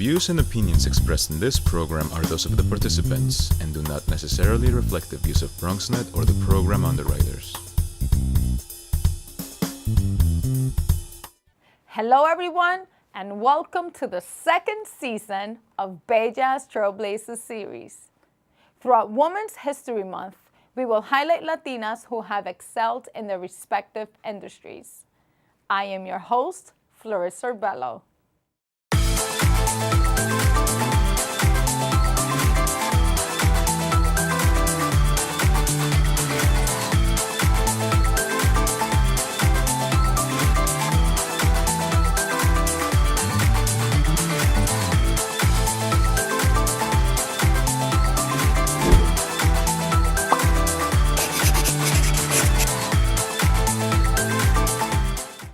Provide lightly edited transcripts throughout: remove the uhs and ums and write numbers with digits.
views and opinions expressed in this program are those of the participants and do not necessarily reflect the views of BronxNet or the program underwriters. Hello everyone, and welcome to the second season of Bellas Trailblazer Series. Throughout Women's History Month, we will highlight Latinas who have excelled in their respective industries. I am your host, Flores Sorbello.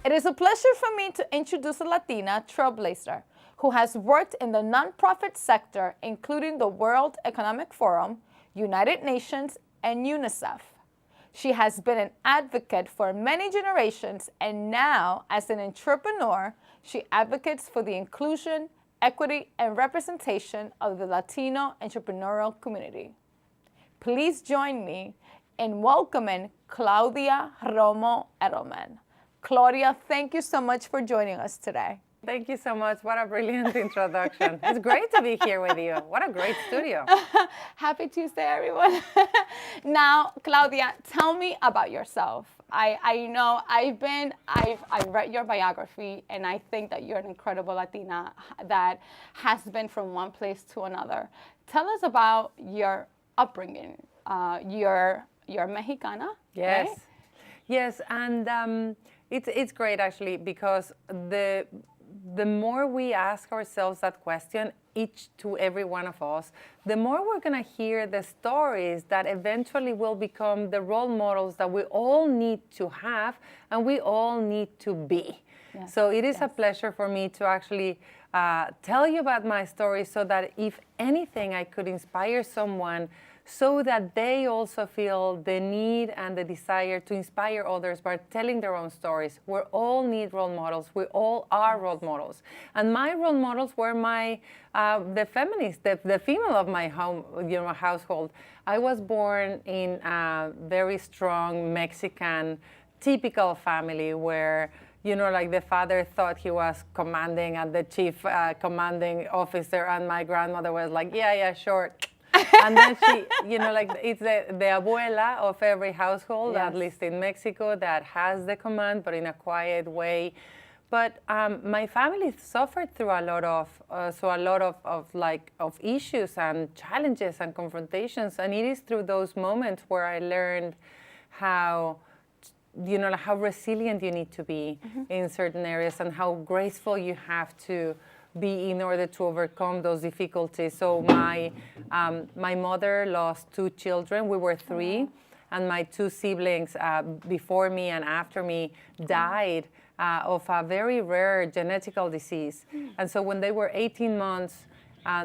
It is a pleasure for me to introduce a Latina trailblazer who has worked in the nonprofit sector, including the World Economic Forum, United Nations, and UNICEF. She has been an advocate for many generations, and now, as an entrepreneur, she advocates for the inclusion, equity, and representation of the Latino entrepreneurial community. Please join me in welcoming Claudia Romo-Edelman. Claudia, thank you so much for joining us today. Thank you so much. What a brilliant introduction. It's great to be here with you. What a great studio. Happy Tuesday, everyone. Now, Claudia, tell me about yourself. I know I've read your biography, and I think that you're an incredible Latina that has been from one place to another. Tell us about your upbringing. You're Mexicana, Yes. right? Yes, and it's great actually, because the more we ask ourselves that question, each to every one of us, the more we're going to hear the stories that eventually will become the role models that we all need to have and we all need to be. Yes. So it is a pleasure for me to actually tell you about my story, so that if anything, I could inspire someone, so that they also feel the need and the desire to inspire others by telling their own stories. We all need role models. We all are role models. And my role models were the feminists, the female of my household. I was born in a very strong Mexican, typical family where, like the father thought he was commanding and the chief commanding officer, and my grandmother was like, yeah, sure. And then she, it's the abuela of every household, yes, at least in Mexico, that has the command, but in a quiet way. But my family suffered through a lot of issues and challenges and confrontations. And it is through those moments where I learned how resilient you need to be in certain areas, and how graceful you have to be in order to overcome those difficulties. So my mother lost 2 children. We were 3, and my 2 siblings before me and after me died of a very rare genetical disease. And so when they were 18 months,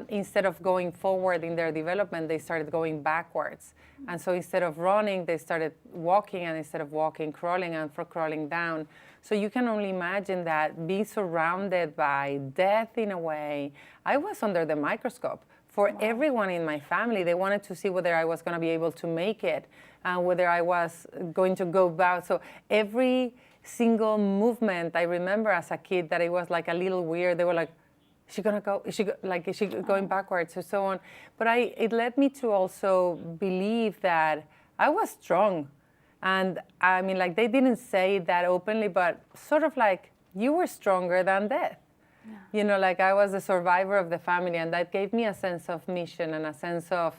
instead of going forward in their development, they started going backwards. And so instead of running, they started walking, and instead of walking, crawling, and for crawling down. So you can only imagine that, being surrounded by death in a way. I was under the microscope for everyone in my family. They wanted to see whether I was going to be able to make it, whether I was going to go back. So every single movement, I remember as a kid that it was like a little weird. They were like, is she gonna go? Is she going backwards, or so on? But it led me to also believe that I was strong. And I mean, they didn't say that openly, but sort of like, you were stronger than death. Yeah. I was the survivor of the family, and that gave me a sense of mission and a sense of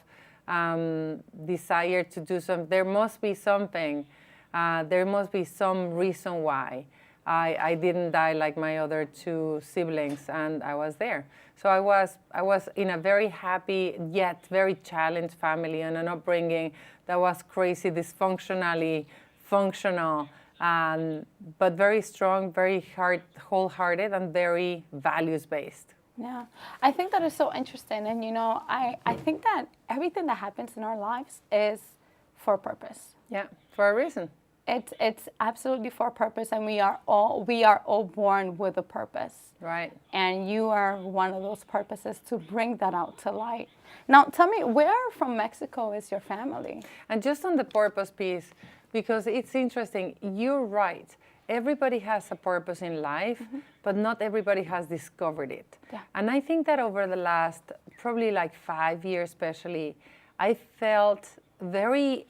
desire to do something. There must be something. There must be some reason why I didn't die like my other 2 siblings, and I was there. So I was in a very happy yet very challenged family, and an upbringing that was crazy, dysfunctionally functional, but very strong, very wholehearted, and very values-based. Yeah, I think that is so interesting. And, I think that everything that happens in our lives is for a purpose. Yeah, for a reason. It's absolutely for a purpose, and we are all born with a purpose. Right. And you are one of those purposes to bring that out to light. Now, tell me, where from Mexico is your family? And just on the purpose piece, because it's interesting, you're right. Everybody has a purpose in life, but not everybody has discovered it. Yeah. And I think that over the last probably like 5 years especially, I felt very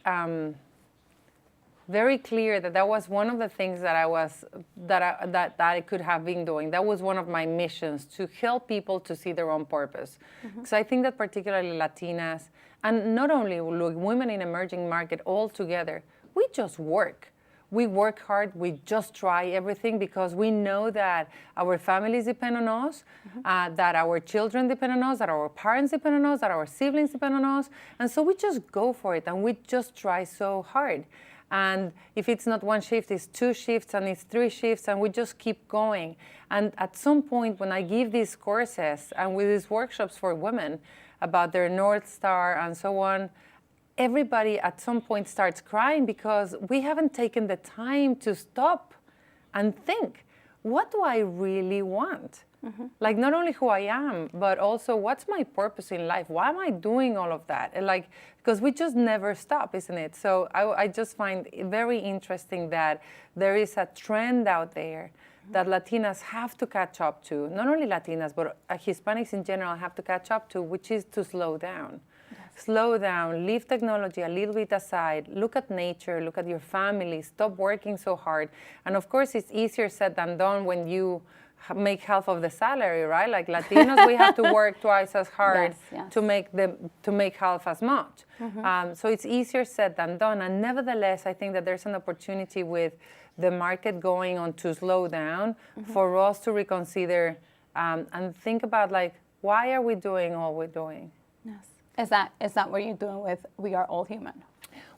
very clear that was one of the things that I could have been doing. That was one of my missions, to help people to see their own purpose. Because I think that particularly Latinas, and not only women in emerging market all together, we just work. We work hard, we just try everything because we know that our families depend on us, that our children depend on us, that our parents depend on us, that our siblings depend on us. And so we just go for it and we just try so hard. And if it's not one shift, it's 2 shifts and it's 3 shifts, and we just keep going. And at some point when I give these courses and with these workshops for women about their North Star and so on, everybody at some point starts crying because we haven't taken the time to stop and think, what do I really want? Like, not only who I am, but also what's my purpose in life? Why am I doing all of that? And like, because we just never stop, isn't it? So I just find it very interesting that there is a trend out there that Latinas have to catch up to. Not only Latinas, but Hispanics in general have to catch up to, which is to slow down. Yes. Slow down, leave technology a little bit aside, look at nature, look at your family, stop working so hard. And of course, it's easier said than done when you make half of the salary, right? Like Latinos, we have to work twice as hard to make half as much. So it's easier said than done. And nevertheless, I think that there's an opportunity with the market going on to slow down for us to reconsider and think about, like, why are we doing all we're doing? Yes. Is that what you're doing with We Are All Human?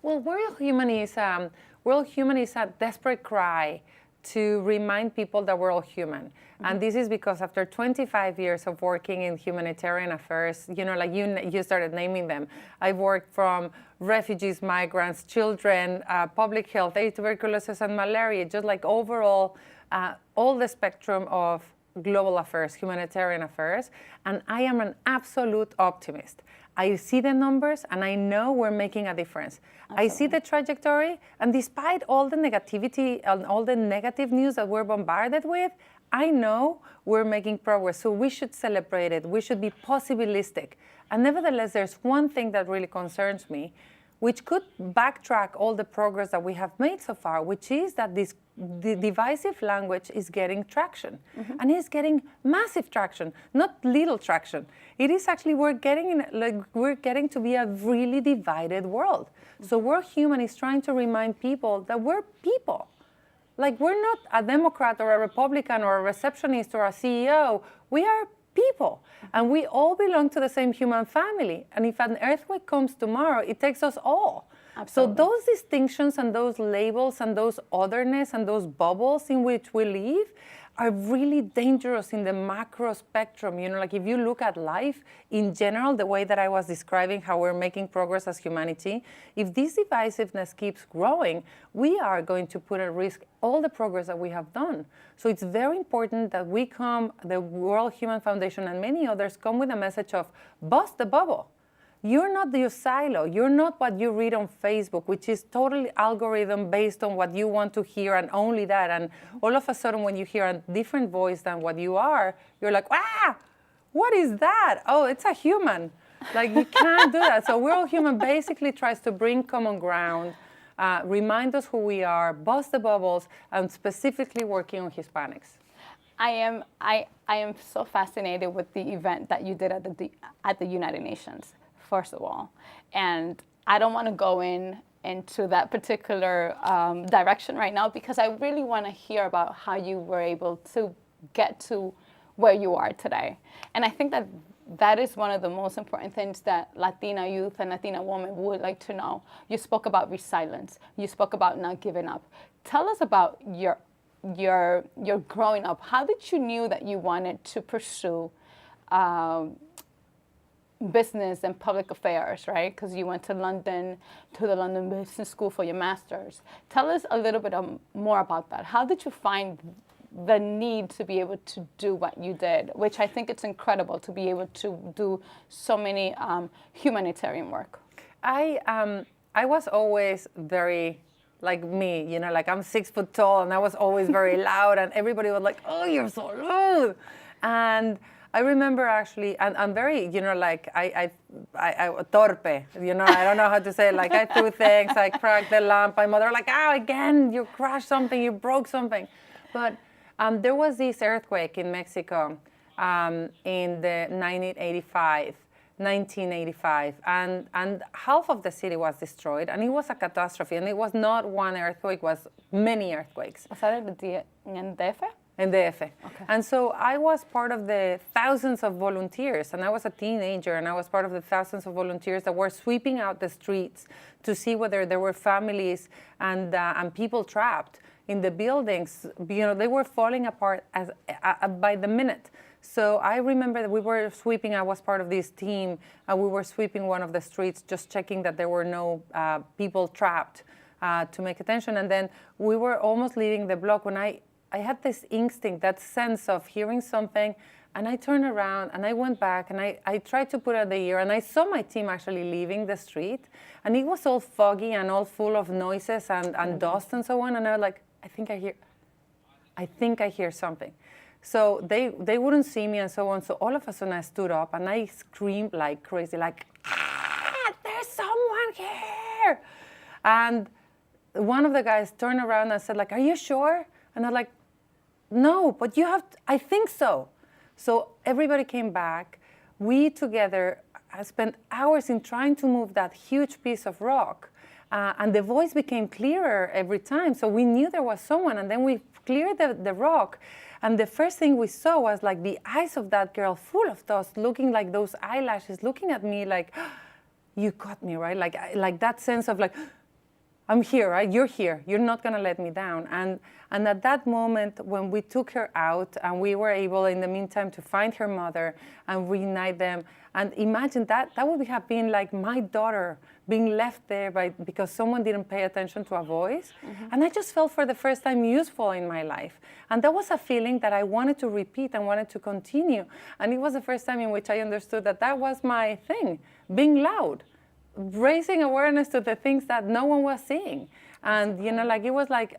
Well, We're All Human is a desperate cry to remind people that we're all human. And this is because after 25 years of working in humanitarian affairs, you know, like you started naming them. I've worked from refugees, migrants, children, public health, AIDS, tuberculosis, and malaria, just like overall, all the spectrum of global affairs, humanitarian affairs. And I am an absolute optimist. I see the numbers and I know we're making a difference. Absolutely. I see the trajectory, and despite all the negativity and all the negative news that we're bombarded with, I know we're making progress. So we should celebrate it. We should be possibilistic. And nevertheless, there's one thing that really concerns me, which could backtrack all the progress that we have made so far, which is that the divisive language is getting traction. And it's getting massive traction, not little traction. It is actually, we're getting to be a really divided world. So We're Human is trying to remind people that we're people. Like, we're not a Democrat or a Republican or a receptionist or a CEO. We are people, and we all belong to the same human family. And if an earthquake comes tomorrow, it takes us all. Absolutely. So those distinctions and those labels and those otherness and those bubbles in which we live are really dangerous in the macro spectrum. You know, like if you look at life in general, the way that I was describing how we're making progress as humanity, if this divisiveness keeps growing, we are going to put at risk all the progress that we have done. So it's very important that we the World Human Foundation and many others come with a message of bust the bubble. You're not your silo. You're not what you read on Facebook, which is totally algorithm based on what you want to hear and only that. And all of a sudden, when you hear a different voice than what you are, you're like, what is that? Oh, it's a human. Like, you can't do that. So We're All Human basically tries to bring common ground, remind us who we are, bust the bubbles, and specifically working on Hispanics. I am so fascinated with the event that you did at the United Nations, first of all. And I don't want to go into that particular direction right now, because I really want to hear about how you were able to get to where you are today. And I think that is one of the most important things that Latina youth and Latina women would like to know. You spoke about resilience. You spoke about not giving up. Tell us about your growing up. How did you knew that you wanted to pursue business and public affairs, right? Because you went to London, to the London Business School for your master's. Tell us a little bit more about that. How did you find the need to be able to do what you did, which I think it's incredible to be able to do so many humanitarian work? I was always very like me, you know, like I'm 6 foot tall and I was always very loud and everybody was like, oh, you're so loud. And I remember actually, and I'm very, you know, like I torpe, you know, I don't know how to say it. Like I threw things, I cracked the lamp. My mother like, oh, again, you crashed something, you broke something. But there was this earthquake in Mexico in the 1985, and half of the city was destroyed, and it was a catastrophe, and it was not one earthquake, it was many earthquakes. Was that in DF? In DF. Okay. And so I was part of the thousands of volunteers, and I was a teenager, and I was part of the thousands of volunteers that were sweeping out the streets to see whether there were families and people trapped in the buildings. You know, they were falling apart by the minute. So I remember that we were sweeping, I was part of this team, and we were sweeping one of the streets, just checking that there were no people trapped to make attention. And then we were almost leaving the block when I had this instinct, that sense of hearing something, and I turned around and I went back and I tried to put out the ear, and I saw my team actually leaving the street, and it was all foggy and all full of noises and dust and so on, and I was like, I think I hear something. So they wouldn't see me and so on. So all of a sudden I stood up and I screamed like crazy, like, there's someone here. And one of the guys turned around and said, like, are you sure? And I'm like, no, but you have, I think so. So everybody came back. We together spent hours in trying to move that huge piece of rock. And the voice became clearer every time. So we knew there was someone, and then we cleared the rock. And the first thing we saw was like the eyes of that girl full of dust, looking like those eyelashes, looking at me like, you caught me, right? Like that sense of like, I'm here, right? You're here. You're not going to let me down. And at that moment, when we took her out and we were able, in the meantime, to find her mother and reunite them, and imagine that would have been like my daughter being left there because someone didn't pay attention to a voice. Mm-hmm. And I just felt for the first time useful in my life. And that was a feeling that I wanted to repeat and wanted to continue. And it was the first time in which I understood that was my thing, being loud, raising awareness to the things that no one was seeing. And, you know, like, it was like,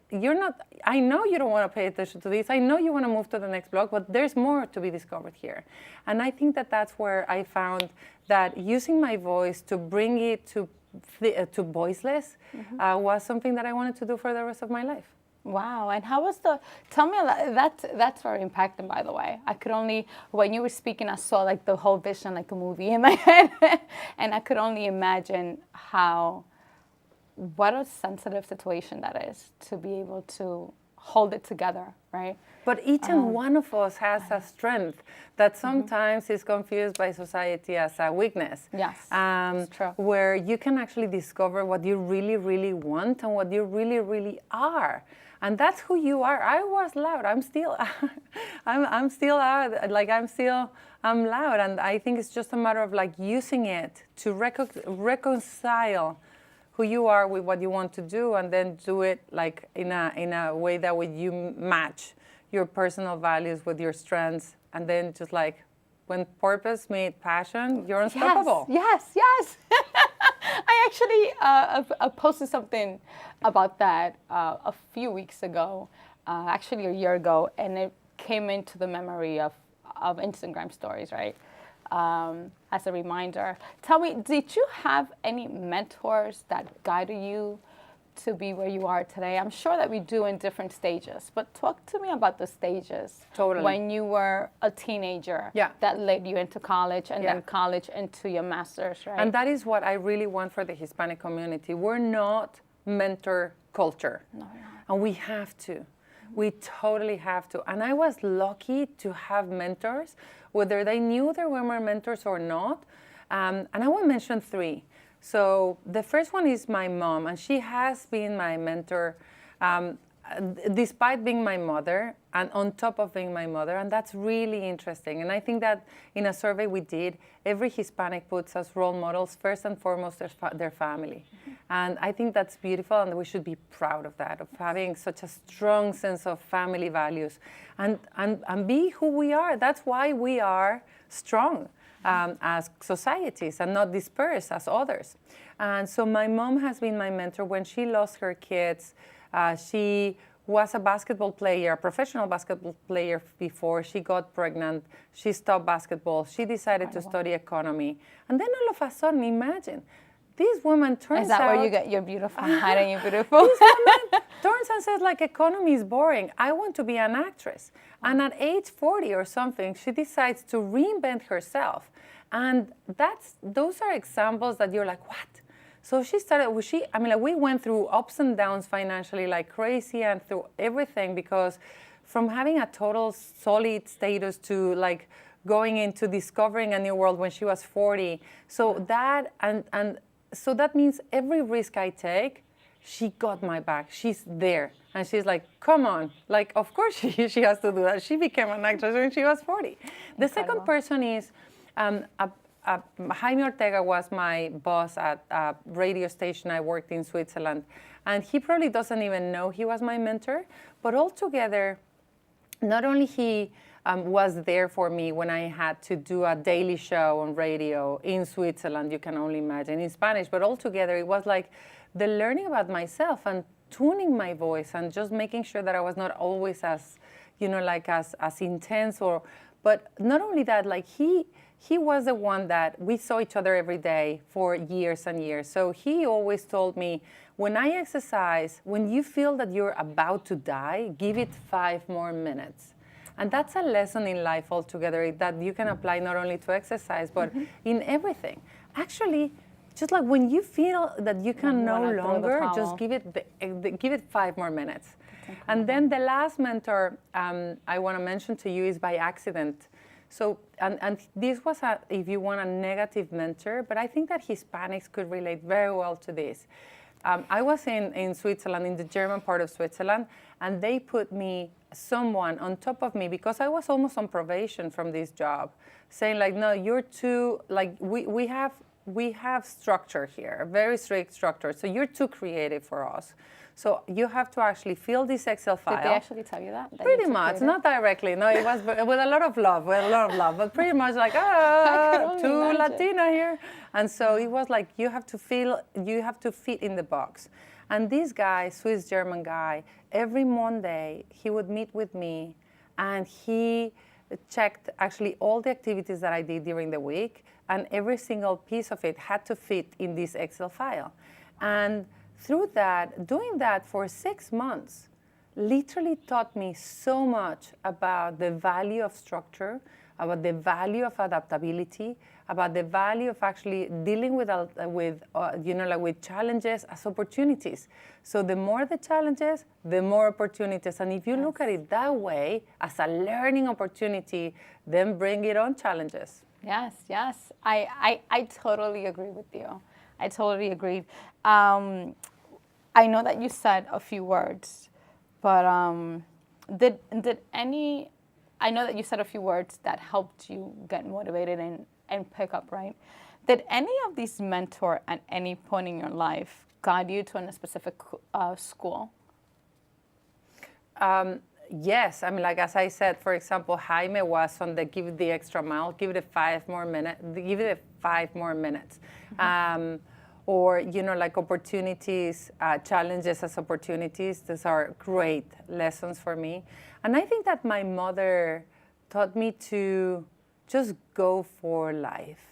I know you don't want to pay attention to this. I know you want to move to the next block, but there's more to be discovered here. And I think that's where I found that using my voice to bring it to voiceless was something that I wanted to do for the rest of my life. Wow, and how was tell me, that's very impacting, by the way. I could only, when you were speaking, I saw like the whole vision, like a movie in my head, and I could only imagine what a sensitive situation that is, to be able to hold it together, right? But each and one of us has a strength that sometimes is confused by society as a weakness. Yes, that's true. Where you can actually discover what you really, really want and what you really, really are. And that's who you are. I was loud. I'm still, I'm still loud. Like I'm loud. And I think it's just a matter of like using it to reconcile who you are with what you want to do, and then do it like in a way that would you match your personal values with your strengths, and then just like when purpose meets passion, you're unstoppable. Yes. I actually posted something about that a few weeks ago, actually a year ago, and it came into the memory of Instagram stories, right? As a reminder. Tell me, did you have any mentors that guided you to be where you are today? I'm sure that we do in different stages, but talk to me about the stages. Totally. When you were a teenager, that led you into college, and then college into your master's, right? And that is what I really want for the Hispanic community. We're not mentor culture. No, we're not. And we have to. We totally have to. And I was lucky to have mentors, whether they knew they were my mentors or not. And I will mention 3. So the first one is my mom, and she has been my mentor. despite being my mother and on top of being my mother, and that's really interesting. And I think that in a survey we did, every Hispanic puts as role models first and foremost their family. And I think that's beautiful, and we should be proud of that, of having such a strong sense of family values and be who we are. That's why we are strong as societies and not dispersed as others. And so my mom has been my mentor. When she lost her kids, she was a basketball player, a professional basketball player before she got pregnant. She stopped basketball. She decided to study economy. And then all of a sudden, imagine, this woman turns out... Is that where you get your beautiful height and your beautiful... This woman turns and says, like, economy is boring. I want to be an actress. And at age 40 or something, she decides to reinvent herself. And those are examples that you're like, what? So she started, we went through ups and downs financially like crazy and through everything, because from having a total solid status to like going into discovering a new world when she was 40. So that, so that means every risk I take, she got my back. She's there. And she's like, come on. Like, of course she has to do that. She became an actress when she was 40. The second person is, Jaime Ortega was my boss at a radio station I worked in Switzerland. And he probably doesn't even know he was my mentor. But altogether, not only he was there for me when I had to do a daily show on radio in Switzerland, you can only imagine, in Spanish, but altogether it was like the learning about myself and tuning my voice and just making sure that I was not always as, as intense but not only that, like he was the one that we saw each other every day for years and years. So he always told me, when I exercise, when you feel that you're about to die, give it 5 more minutes. And that's a lesson in life altogether that you can apply not only to exercise, but in everything. Actually, just like when you feel that you can no longer, just give it 5 more minutes. And then the last mentor I want to mention to you is by accident. So, and this was, if you want, a negative mentor, but I think that Hispanics could relate very well to this. I was in Switzerland, in the German part of Switzerland, and they put someone on top of me because I was almost on probation from this job, saying like, no, you're too, like, we have structure here, a very strict structure, so you're too creative for us. So you have to actually fill this Excel file. Did they actually tell you that Pretty much, not directly. No, it was with a lot of love, but pretty much like, too Latina here. And so it was like, you have to fit in the box. And this guy, Swiss-German guy, every Monday, he would meet with me and he checked actually all the activities that I did during the week, and every single piece of it had to fit in this Excel file. And through that, doing that for 6 months, literally taught me so much about the value of structure, about the value of adaptability, about the value of actually dealing with challenges as opportunities. So the more the challenges, the more opportunities. And if you look at it that way, as a learning opportunity, then bring it on challenges. Yes. I totally agree with you. I totally agree. I know that you said a few words, but did any? I know that you said a few words that helped you get motivated and pick up, right? Did any of these mentor at any point in your life guide you to a specific school? Yes, I mean, like as I said, for example, Jaime was on the give it the extra mile, give it 5 more minutes, give it 5 more minutes. Or, like opportunities, challenges as opportunities. Those are great lessons for me. And I think that my mother taught me to just go for life.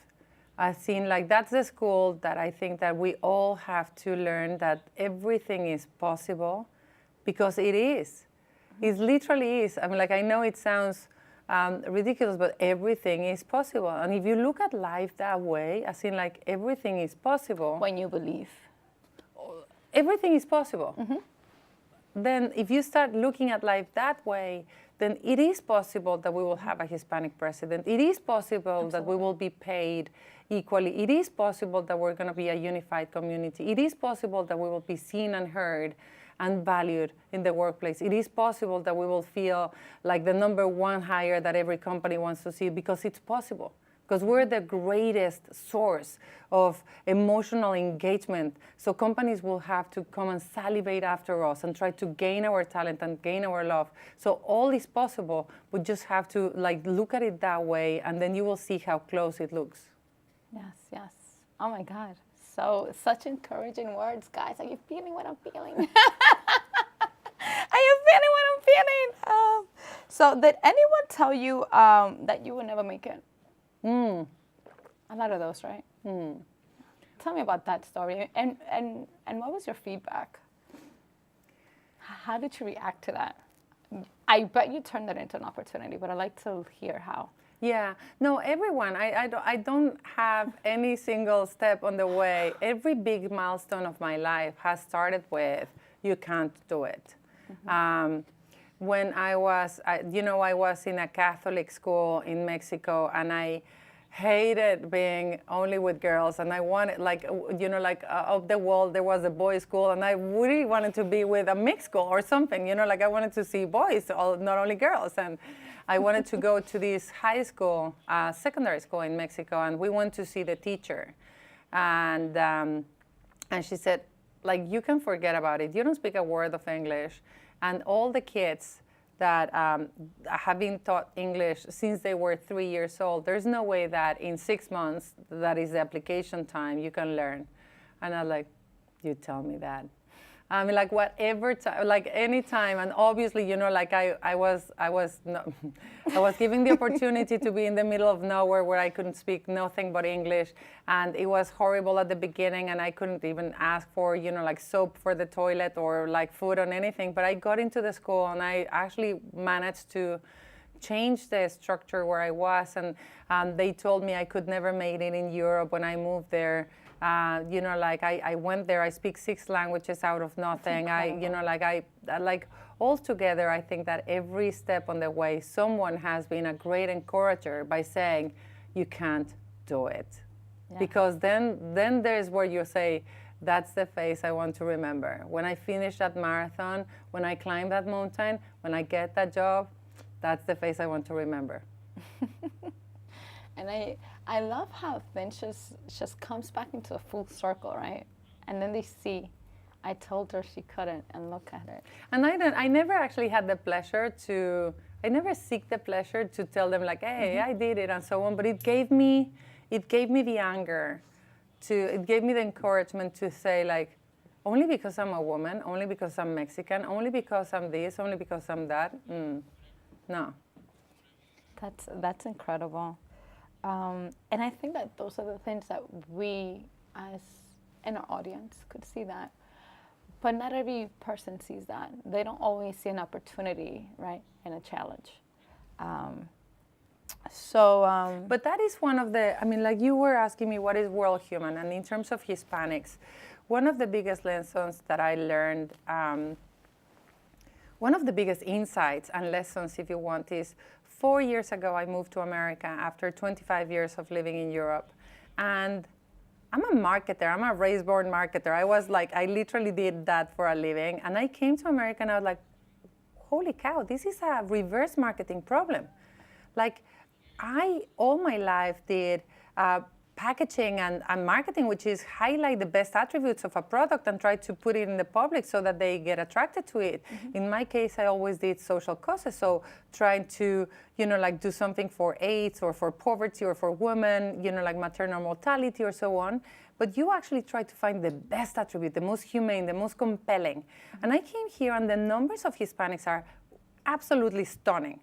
I think like that's the school that I think that we all have to learn, that everything is possible, because it is. It literally is. I mean, like I know it sounds ridiculous, but everything is possible. And if you look at life that way, as in like everything is possible. When you believe. Everything is possible. Then if you start looking at life that way, then it is possible that we will have a Hispanic president. It is possible that we will be paid equally. It is possible that we're going to be a unified community. It is possible that we will be seen and heard. and valued in the workplace. It is possible that we will feel like the number one hire that every company wants to see, because it's possible. Because we're the greatest source of emotional engagement. So companies will have to come and salivate after us and try to gain our talent and gain our love. So all is possible. We just have to look at it that way, and then you will see how close it looks. Yes, yes. Oh my God. So such encouraging words, guys. Are you feeling what I'm feeling? Are you feeling what I'm feeling? So did anyone tell you that you would never make it? A lot of those, right? Tell me about that story. And what was your feedback? How did you react to that? I bet you turned that into an opportunity, but I'd like to hear how. Yeah, no, everyone. I don't have any single step on the way. Every big milestone of my life has started with, you can't do it. When I was in a Catholic school in Mexico, and I hated being only with girls, and I wanted, up the wall there was a boys' school, and I really wanted to be with a mixed school or something, I wanted to see boys, not only girls. And I wanted to go to this high school, secondary school in Mexico, and we went to see the teacher. And she said, you can forget about it. You don't speak a word of English. And all the kids that have been taught English since they were 3 years old, there's no way that in 6 months, that is the application time, you can learn. And I'm like, you tell me that. I mean, whatever time, any time, and obviously, I was given the opportunity to be in the middle of nowhere where I couldn't speak nothing but English, and it was horrible at the beginning, and I couldn't even ask for, soap for the toilet or food on anything. But I got into the school, and I actually managed to change the structure where I was, and they told me I could never make it in Europe when I moved there. I went there, I speak 6 languages out of nothing. Altogether, I think that every step on the way, someone has been a great encourager by saying, you can't do it. Yeah. Because then there's where you say, that's the face I want to remember. When I finish that marathon, when I climb that mountain, when I get that job, that's the face I want to remember. And I love how things just comes back into a full circle, right? And then they see, I told her she couldn't, and look at it. And I never actually had the pleasure I never seek the pleasure to tell them hey, I did it and so on. But it gave me the anger, it gave me the encouragement to say only because I'm a woman, only because I'm Mexican, only because I'm this, only because I'm that. No. That's incredible. And I think that those are the things that we, as in our audience, could see that. But not every person sees that. They don't always see an opportunity, right, in a challenge. But that is one of the, you were asking me what is World Human, and in terms of Hispanics, one of the biggest lessons that I learned, one of the biggest insights and lessons, if you want, is 4 years ago, I moved to America after 25 years of living in Europe. And I'm a marketer. I'm a race-born marketer. I literally did that for a living. And I came to America and I was like, holy cow, this is a reverse marketing problem. I, all my life, did packaging and marketing, which is highlight the best attributes of a product and try to put it in the public so that they get attracted to it. In my case, I always did social causes, so trying to, do something for AIDS or for poverty or for women, maternal mortality or so on. But you actually try to find the best attribute, the most humane, the most compelling. And I came here, and the numbers of Hispanics are absolutely stunning,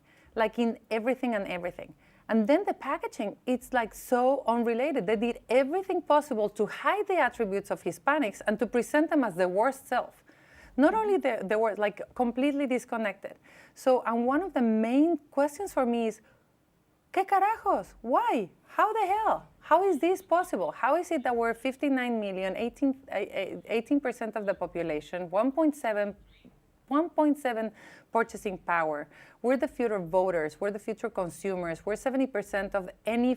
in everything and everything. And then the packaging, it's so unrelated. They did everything possible to hide the attributes of Hispanics and to present them as the worst self. Not only they were completely disconnected. So, and one of the main questions for me is, ¿Qué carajos? Why? How the hell? How is this possible? How is it that we're 59 million, 18% of the population, 1.7 purchasing power. We're the future voters. We're the future consumers. We're 70% of any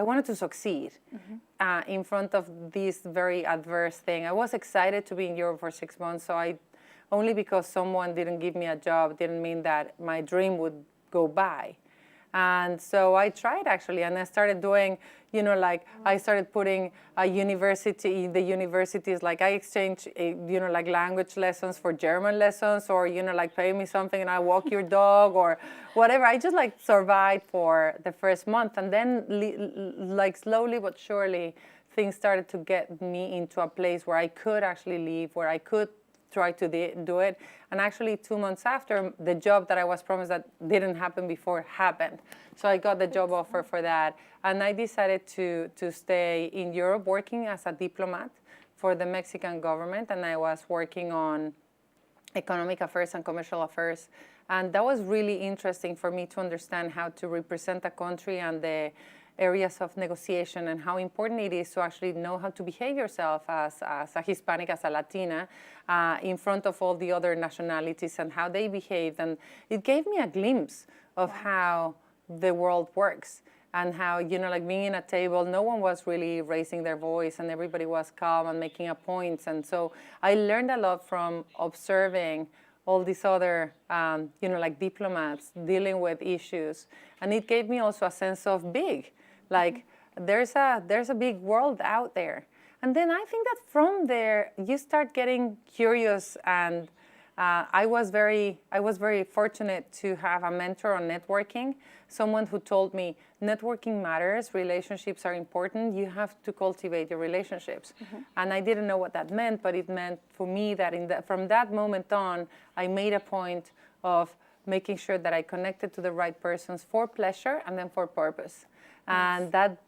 wanted to succeed in front of this very adverse thing. I was excited to be in Europe for 6 months, so only because someone didn't give me a job didn't mean that my dream would go by. And so I tried actually, and I started doing, I started putting the universities, like I exchanged, like language lessons for German lessons, or, like pay me something and I walk your dog or whatever. I just like survived for the first month. And then like slowly but surely, things started to get me into a place where I could actually leave, where I could try to do it. And actually 2 months after, the job that I was promised that didn't happen before happened. So I got the job offer for that. And I decided to stay in Europe working as a diplomat for the Mexican government. And I was working on economic affairs and commercial affairs. And that was really interesting for me to understand how to represent a country and the areas of negotiation and how important it is to actually know how to behave yourself as a Hispanic, as a Latina, in front of all the other nationalities and how they behaved. And it gave me a glimpse of how the world works and how, like being in a table, no one was really raising their voice and everybody was calm and making a point. And so I learned a lot from observing all these other, like diplomats dealing with issues. And it gave me also a sense of big. Like there's a big world out there. And then I think that from there you start getting curious, and I was very fortunate to have a mentor on networking, someone who told me networking matters, relationships are important, you have to cultivate your relationships. And I didn't know what that meant, but it meant for me that from that moment on, I made a point of making sure that I connected to the right persons for pleasure and then for purpose. And that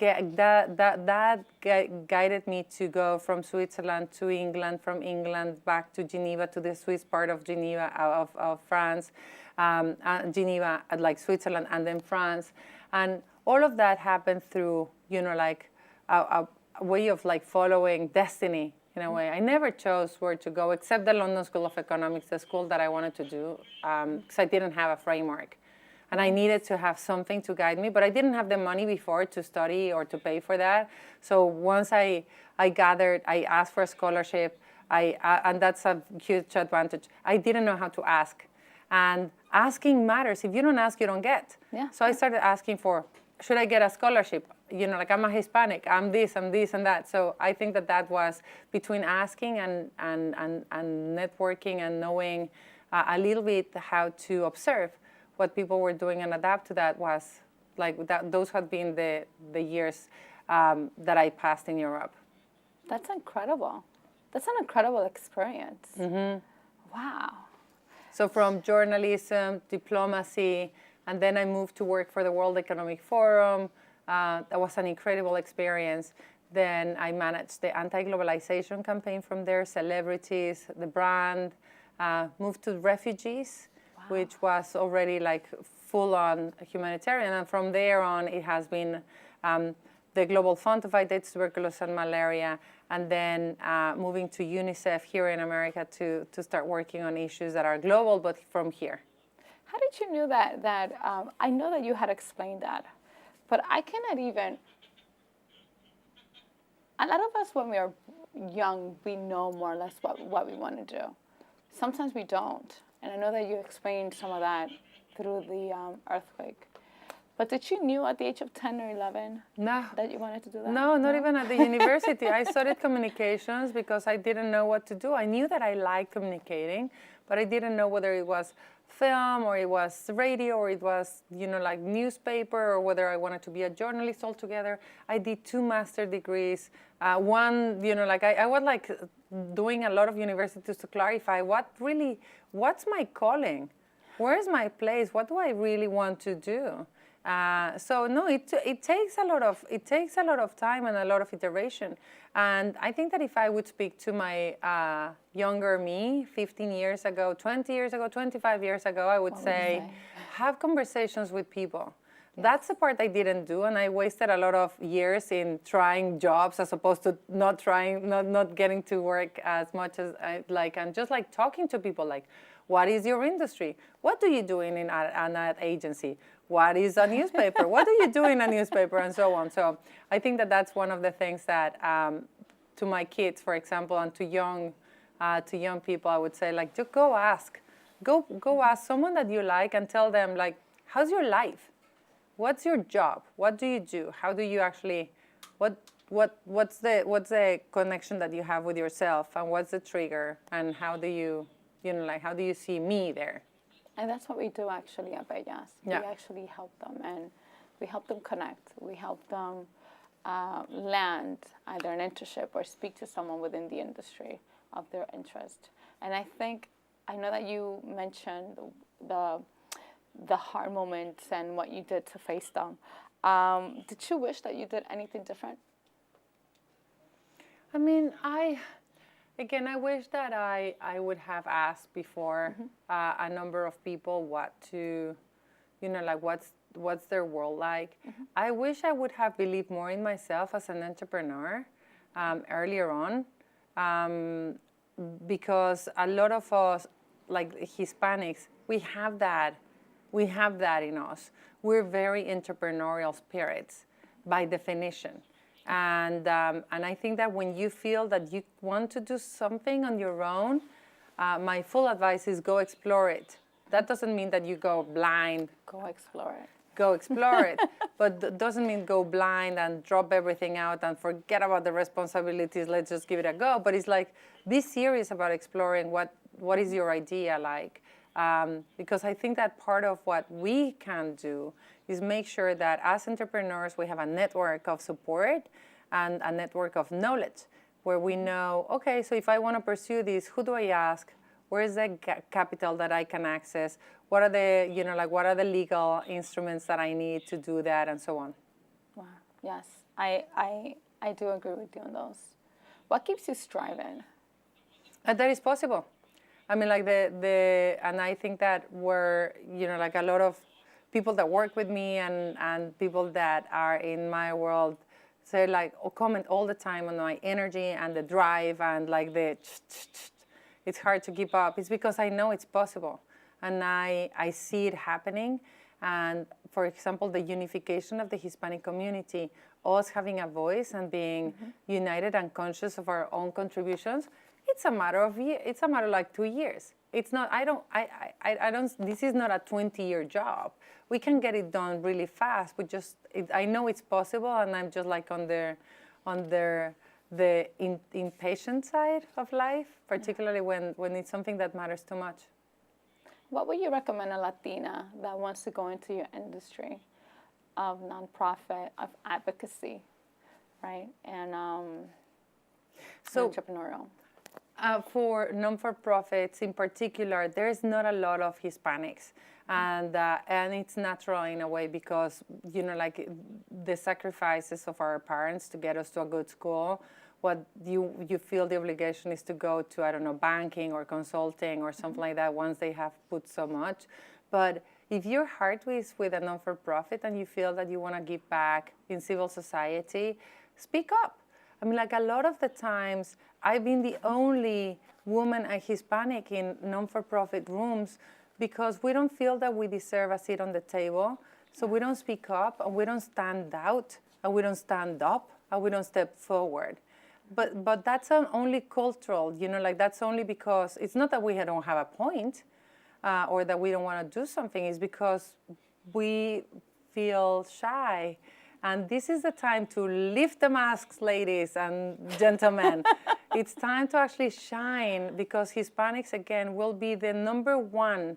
guided me to go from Switzerland to England, from England back to Geneva, to the Swiss part of Geneva, of France, Geneva, like Switzerland, and then France. And all of that happened through, like a way of like following destiny in a way. I never chose where to go except the London School of Economics, the school that I wanted to do, because I didn't have a framework. And I needed to have something to guide me, but I didn't have the money before to study or to pay for that. So once I asked for a scholarship, and that's a huge advantage. I didn't know how to ask. And asking matters. If you don't ask, you don't get. Yeah. So I started asking for, should I get a scholarship? Like I'm a Hispanic, I'm this and that. So I think that was between asking and networking and knowing a little bit how to observe what people were doing and adapt to that was like that. Those had been the years that I passed in Europe. That's incredible. That's an incredible experience. Wow. So from journalism, diplomacy, and then I moved to work for the World Economic Forum. That was an incredible experience. Then I managed the anti-globalization campaign from there, celebrities, the brand, moved to refugees, which was already like full-on humanitarian. And from there on, it has been the Global Fund to fight AIDS, tuberculosis, and malaria, and then moving to UNICEF here in America to start working on issues that are global, but from here. How did you know that I know that you had explained that, but I cannot even, a lot of us when we are young, we know more or less what we want to do. Sometimes we don't. And I know that you explained some of that through the earthquake. But did you knew at the age of 10 or 11 that you wanted to do that? No, not even at the university. I studied communications because I didn't know what to do. I knew that I liked communicating, but I didn't know whether it was film or it was radio or it was, like newspaper, or whether I wanted to be a journalist altogether. I did 2 master degrees. One, I was like doing a lot of universities to clarify what's my calling? Where's my place? What do I really want to do? So no, it takes a lot of time and a lot of iteration. And I think that if I would speak to my younger me 15 years ago, 20 years ago, 25 years ago, I would say, have conversations with people. Yes. That's the part I didn't do, and I wasted a lot of years in trying jobs as opposed to not getting to work as much as I like, and just like talking to people like, what is your industry? What do you do in an ad agency? what is a newspaper? What do you do in a newspaper? And so on. So I think that that's one of the things that to my kids, for example, and to young people, I would say, like, just go ask. Go ask someone that you like and tell them, like, how's your life? What's your job? What do you do? How do you actually, what's the connection that you have with yourself, and what's the trigger, and how do you how do you see me there? And that's what we do actually at Bellas. Yeah. We actually help them, and we help them connect. We help them land either an internship or speak to someone within the industry of their interest. And I know that you mentioned the hard moments and what you did to face them. Did you wish that you did anything different? I mean, I wish that I would have asked before a number of people what to, like what's their world like. I wish I would have believed more in myself as an entrepreneur earlier on, because a lot of us, like Hispanics, we have that in us. We're very entrepreneurial spirits by definition. And I think that when you feel that you want to do something on your own, my full advice is go explore it. That doesn't mean that you go blind. Go explore it. Go explore it. But doesn't mean go blind and drop everything out and forget about the responsibilities. Let's just give it a go. But it's like, be serious about exploring what is your idea like. Because I think that part of what we can do is make sure that as entrepreneurs, we have a network of support and a network of knowledge where we know, okay, so if I want to pursue this, who do I ask? Where is the capital that I can access? What are the, what are the legal instruments that I need to do that, and so on? Wow. Yes, I do agree with you on those. What keeps you striving? That is possible. I mean, like and I think that we're, like a lot of people that work with me and people that are in my world say, like, comment all the time on my energy and the drive and like it's hard to keep up. It's because I know it's possible, and I see it happening. And for example, the unification of the Hispanic community, us having a voice and being united and conscious of our own contributions. It's a matter of like 2 years. It's not. I don't. This is not a 20-year job. We can get it done really fast. But I know it's possible, and I'm just like on the impatient side of life, particularly when it's something that matters too much. What would you recommend a Latina that wants to go into your industry of nonprofit, of advocacy, right, and entrepreneurial? For non-for-profits in particular, there's not a lot of Hispanics, and it's natural in a way because like the sacrifices of our parents to get us to a good school. What you feel the obligation is to go to, I don't know, banking or consulting or something like that once they have put so much. But if your heart is with a non-for-profit and you feel that you want to give back in civil society, speak up. I mean, like a lot of the times, I've been the only woman and Hispanic in non-for-profit rooms because we don't feel that we deserve a seat on the table. So we don't speak up, and we don't stand out, and we don't stand up, and we don't step forward. But that's only cultural, like that's only because it's not that we don't have a point or that we don't want to do something. It's because we feel shy. And this is the time to lift the masks, ladies and gentlemen. It's time to actually shine, because Hispanics, again, will be the #1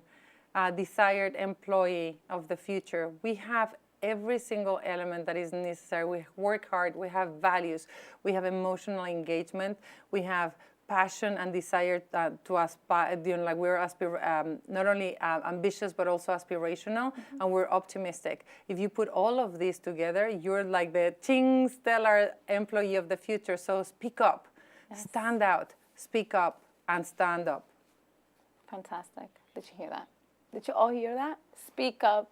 desired employee of the future. We have every single element that is necessary. We work hard, we have values, we have emotional engagement, we have passion and desire to aspire, like we're not only ambitious but also aspirational, and we're optimistic. If you put all of these together, you're like the stellar employee of the future. So speak up, stand out, speak up, and stand up. Fantastic. Did you hear that? Did you all hear that? Speak up.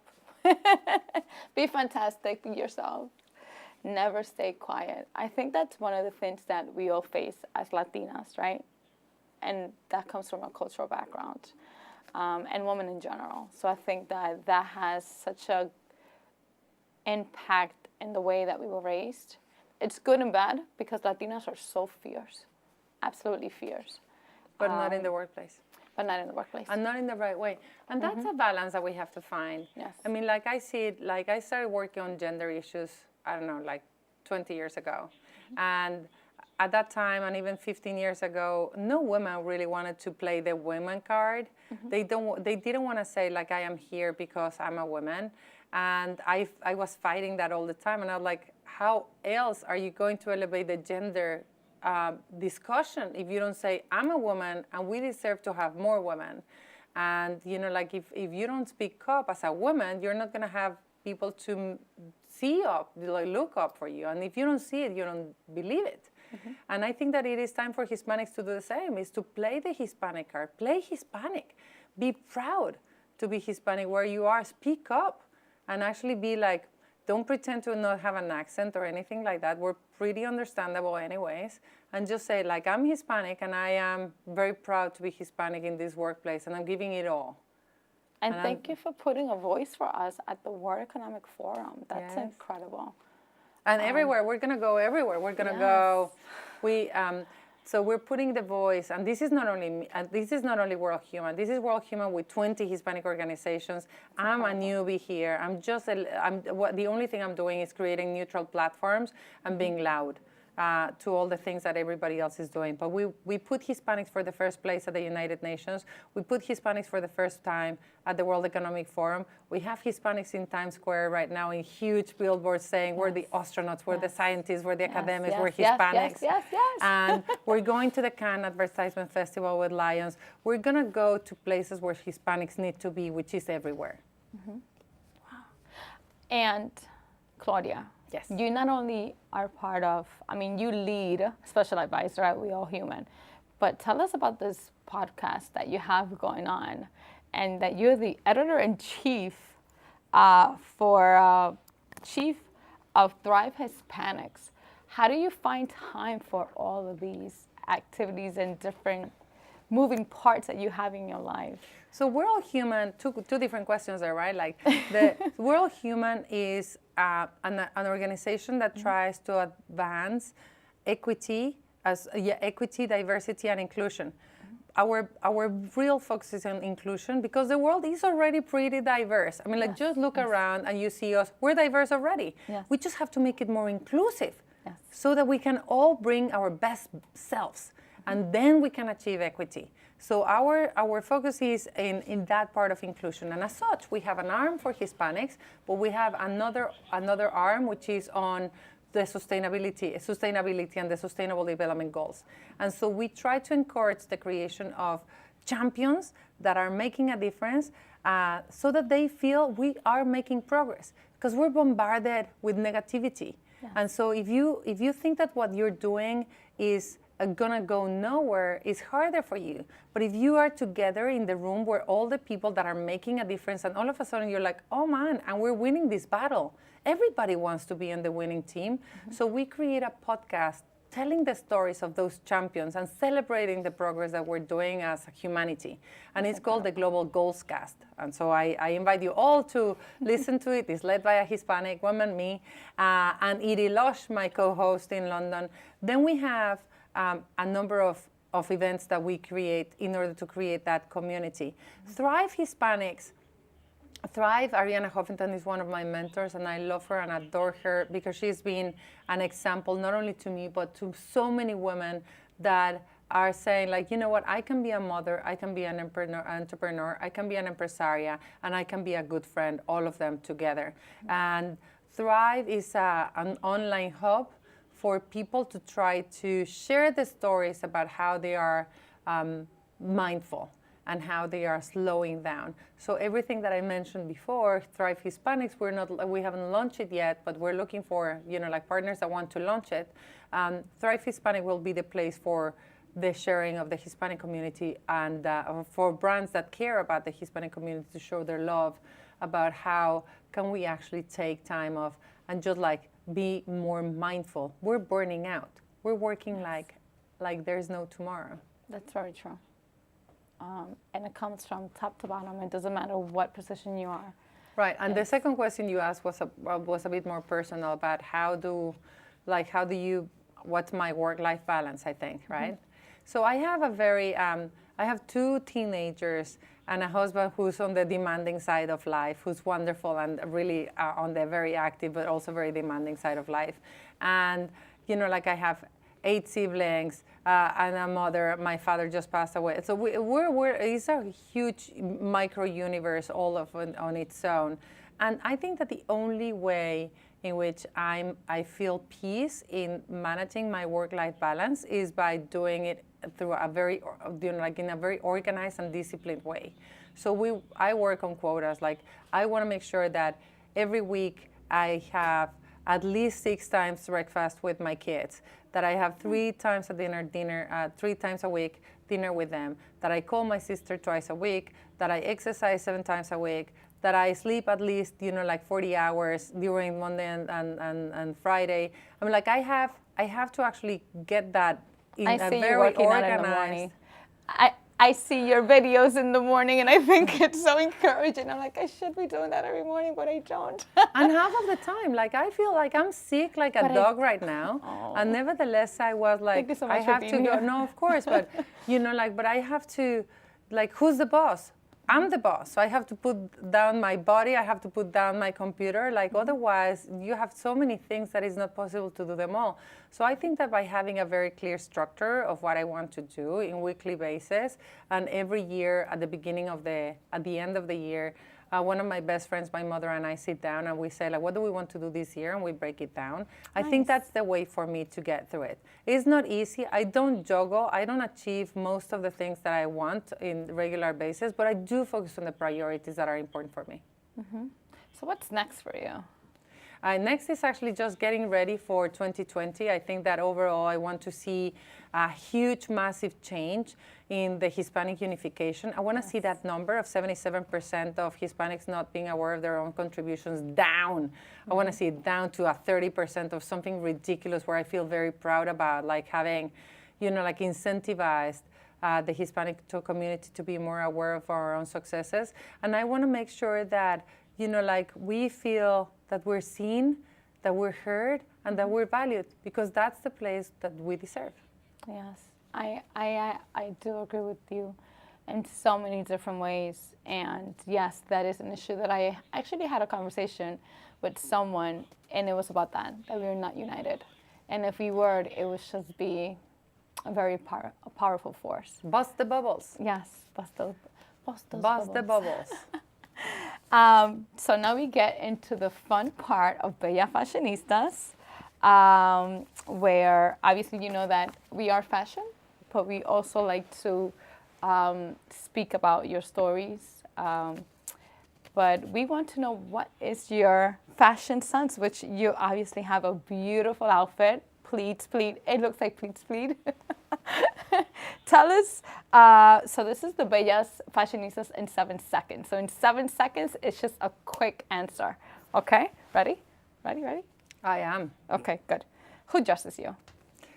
Be fantastic, be yourself. Never stay quiet. I think that's one of the things that we all face as Latinas, right? And that comes from a cultural background, and women in general. So I think that has such a impact in the way that we were raised. It's good and bad because Latinas are so fierce, absolutely fierce. But not in the workplace. But not in the workplace. And not in the right way. And that's a balance that we have to find. Yes. I mean, like I see it, like I started working on gender issues, I don't know, like 20 years ago. And at that time, and even 15 years ago, no woman really wanted to play the women card. They didn't want to say, like, I am here because I'm a woman. And I was fighting that all the time. And I was like, how else are you going to elevate the gender discussion if you don't say, I'm a woman and we deserve to have more women? And, you know, like if you don't speak up as a woman, you're not going to have people to see up, like look up for you. And if you don't see it, you don't believe it. And I think that it is time for Hispanics to do the same, is to play the Hispanic card, play Hispanic, be proud to be Hispanic where you are, speak up, and actually be like, don't pretend to not have an accent or anything like that. We're pretty understandable anyways. And just say, like, I'm Hispanic and I am very proud to be Hispanic in this workplace and I'm giving it all. And thank you for putting a voice for us at the World Economic Forum. That's Yes. incredible. And everywhere, we're going to go everywhere. We're going to go, so we're putting the voice, and this is not only me, this is not only World Human. This is World Human with 20 Hispanic organizations. I'm a newbie here. The only thing I'm doing is creating neutral platforms and being loud to all the things that everybody else is doing. But we put Hispanics for the first place at the United Nations. We put Hispanics for the first time at the World Economic Forum. We have Hispanics in Times Square right now in huge billboards saying we're the astronauts, we're the scientists, we're the academics, we're Hispanics. Yes. And we're going to the Cannes Advertisement Festival with Lions. We're going to go to places where Hispanics need to be, which is everywhere. Wow. And Claudia, yes, you not only are part of, you lead Special Advisor at We All Human, but tell us about this podcast that you have going on and that you're the editor-in-chief for Chief of Thrive Hispanics. How do you find time for all of these activities and different moving parts that you have in your life? So We're All Human, two different questions there, right? Like the We're All Human is an organization that tries to advance equity, equity, diversity, and inclusion. Our real focus is on inclusion because the world is already pretty diverse. Just look around and you see us. We're diverse already. Yes. We just have to make it more inclusive. Yes. So that we can all bring our best selves, and then we can achieve equity. So our focus is in that part of inclusion. And as such, we have an arm for Hispanics, but we have another arm which is on the sustainability and the Sustainable Development Goals. And so we try to encourage the creation of champions that are making a difference so that they feel we are making progress, because we're bombarded with negativity. Yes. And so if you think that what you're doing is gonna go nowhere, it's harder for you. But if you are together in the room where all the people that are making a difference, and all of a sudden you're like, oh man, and we're winning this battle. Everybody wants to be on the winning team. Mm-hmm. So we create a podcast telling the stories of those champions and celebrating the progress that we're doing as humanity. And it's called the Global GoalsCast. And so I invite you all to listen to it. It's led by a Hispanic woman, me, and Edie Lush, my co-host in London. Then we have a number of events that we create in order to create that community. Mm-hmm. Thrive Hispanics. Thrive, Ariana Huffington is one of my mentors, and I love her and adore her because she's been an example not only to me, but to so many women that are saying, like, you know what, I can be a mother, I can be an entrepreneur, I can be an empresaria, and I can be a good friend, all of them together. Mm-hmm. And Thrive is an online hub for people to try to share the stories about how they are mindful and how they are slowing down. So everything that I mentioned before, Thrive Hispanics, we haven't launched it yet, but we're looking for partners that want to launch it. Thrive Hispanic will be the place for the sharing of the Hispanic community and for brands that care about the Hispanic community to show their love about how can we actually take time off and just be more mindful. We're burning out. We're working like there's no tomorrow. That's very true. And it comes from top to bottom. It doesn't matter what position you are. Right, and the second question you asked was a bit more personal about what's my work-life balance, I think, right? So I have I have 2 teenagers and a husband who's on the demanding side of life, who's wonderful and really on the very active but also very demanding side of life. And, I have 8 siblings and a mother. My father just passed away. So it's a huge micro-universe all on its own. And I think that the only way in which I feel peace in managing my work-life balance is by doing it through a very, in a very organized and disciplined way. So I work on quotas. Like, I want to make sure that every week I have at least 6 times breakfast with my kids, that I have 3 times a dinner 3 times a week, dinner with them, that I call my sister twice a week, that I exercise 7 times a week, that I sleep at least, 40 hours during Monday and Friday. I mean, I have to actually get that in a very organized. I see your videos in the morning, and I think it's so encouraging. I'm like, I should be doing that every morning, but I don't. And half of the time, I feel like I'm sick like a dog right now. Oh. And nevertheless, I was like, thank you so much I have for to being go. here. No, of course, but, but I have to, who's the boss? I'm the boss, so I have to put down my body, I have to put down my computer, otherwise you have so many things that it's not possible to do them all. So I think that by having a very clear structure of what I want to do in weekly basis, and every year at the end of the year, one of my best friends, my mother, and I sit down and we say, what do we want to do this year? And we break it down. Nice. I think that's the way for me to get through it. It's not easy. I don't juggle. I don't achieve most of the things that I want in regular basis, but I do focus on the priorities that are important for me. Mm-hmm. So what's next for you? Next is actually just getting ready for 2020. I think that overall I want to see a huge, massive change in the Hispanic unification. I want to see that number of 77% of Hispanics not being aware of their own contributions down. I want to see it down to a 30% of something ridiculous where I feel very proud about, having, incentivized the Hispanic community to be more aware of our own successes. And I want to make sure that, we feel that we're seen, that we're heard, and that we're valued, because that's the place that we deserve. Yes, I do agree with you in so many different ways. And yes, that is an issue that I actually had a conversation with someone, and it was about that we were not united. And if we were, it would just be a very powerful force. Bust the bubbles. Yes, bust those the bubbles. So now we get into the fun part of Bella Fashionistas, where obviously you know that we are fashion, but we also like to speak about your stories. But we want to know, what is your fashion sense, which you obviously have a beautiful outfit, pleats, it looks like pleat. Tell us, so this is the Bellas Fashionistas in 7 seconds. So in 7 seconds, it's just a quick answer. Okay, ready? I am. Okay, good. Who dresses you?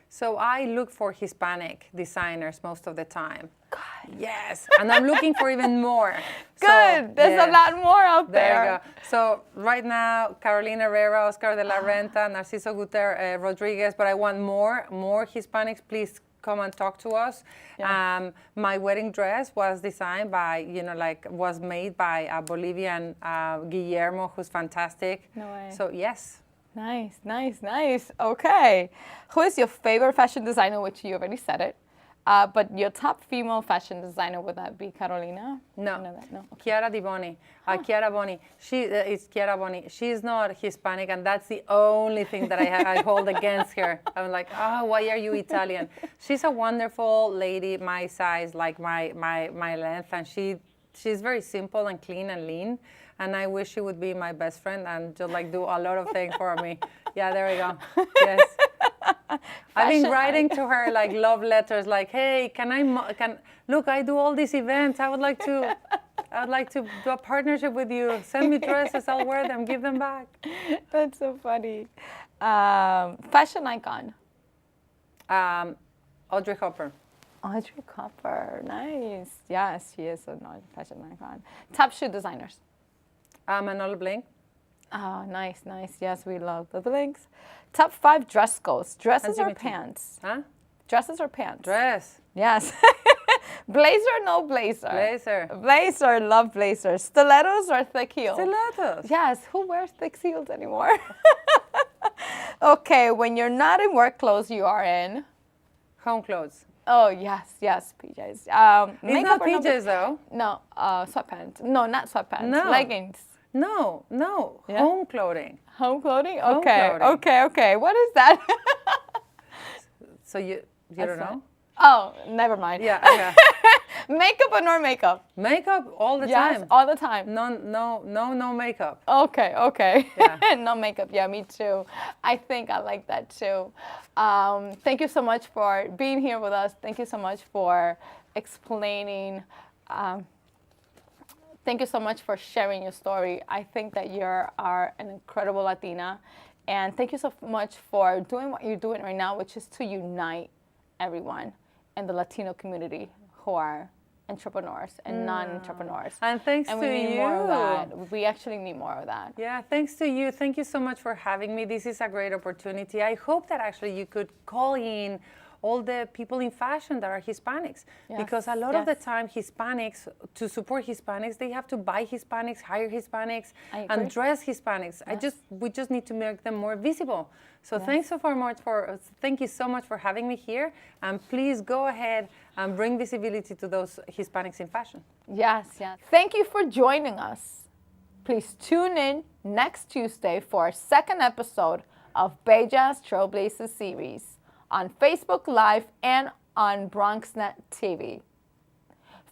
So I look for Hispanic designers most of the time. God. Yes, and I'm looking for even more. Good, there's a lot more out there. There you go. So right now, Carolina Herrera, Oscar de la Renta, Narciso Rodriguez, but I want more Hispanics. Please come and talk to us. Yeah. My wedding dress was designed by, was made by a Bolivian Guillermo, who's fantastic. No way. So yes. Nice. Okay. Who is your favorite fashion designer, which you already said it? But your top female fashion designer, would that be Carolina? No. No. Okay. Chiara Di Boni. Chiara Boni. It's Chiara Boni. She's not Hispanic, and that's the only thing that I hold against her. I'm like, why are you Italian? She's a wonderful lady, my size, like my length, and she's very simple and clean and lean. And I wish she would be my best friend and just do a lot of things for me. Yeah, there we go. Yes. I've been writing to her love letters, hey, look, I do all these events. I would like to do a partnership with you. Send me dresses, I'll wear them, give them back. That's so funny. Fashion icon. Audrey Hopper. Audrey Hopper, nice. Yes, she is a fashion icon. Top shoe designers. Manolo Blanc. Oh, nice, nice. Yes, we love the blinks. Top 5 dress goals. Dresses or Jimmy Choo. pants? Huh? Dresses or pants? Dress. Yes. Blazer, no blazer. Blazer. Blazer, love blazers. Stilettos or thick heels? Stilettos. Yes, who wears thick heels anymore? Okay, when you're not in work clothes, you are in? Home clothes. Oh, yes, yes, PJs. It's not Makeup or no- PJs though. No, sweatpants. No, not sweatpants. No. Leggings. No. Yeah? Home clothing. Home clothing? Home Okay, clothing. okay. What is that? So you don't know? Oh, never mind. Yeah, okay. Makeup or no makeup? Makeup all the Yes, time. all the time. No makeup. Okay. Yeah. No makeup. Yeah, me too. I think I like that too. Thank you so much for being here with us. Thank you so much for explaining. Thank you so much for sharing your story. I think that you are an incredible Latina. And thank you so much for doing what you're doing right now, which is to unite everyone in the Latino community who are entrepreneurs and non-entrepreneurs. And thanks And to we need you. more of that. We actually need more of that. Yeah, thanks to you. Thank you so much for having me. This is a great opportunity. I hope that actually you could call in all the people in fashion that are Hispanics. Yes, Because a lot of the yes. time Hispanics, to support Hispanics, they have to buy Hispanics, hire Hispanics, I agree. and dress Hispanics. We just need to make them more visible. So thank you so much for having me here. And please go ahead and bring visibility to those Hispanics in fashion. Yes. Thank you for joining us. Please tune in next Tuesday for our second episode of Bellas Trailblazer Series on Facebook Live and on BronxNet TV.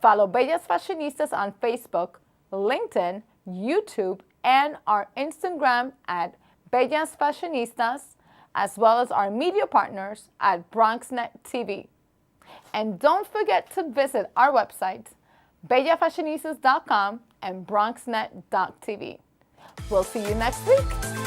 Follow Bellas Fashionistas on Facebook, LinkedIn, YouTube, and our Instagram at Bellas Fashionistas, as well as our media partners at BronxNet TV. And don't forget to visit our website, bellafashionistas.com and bronxnet.tv. We'll see you next week.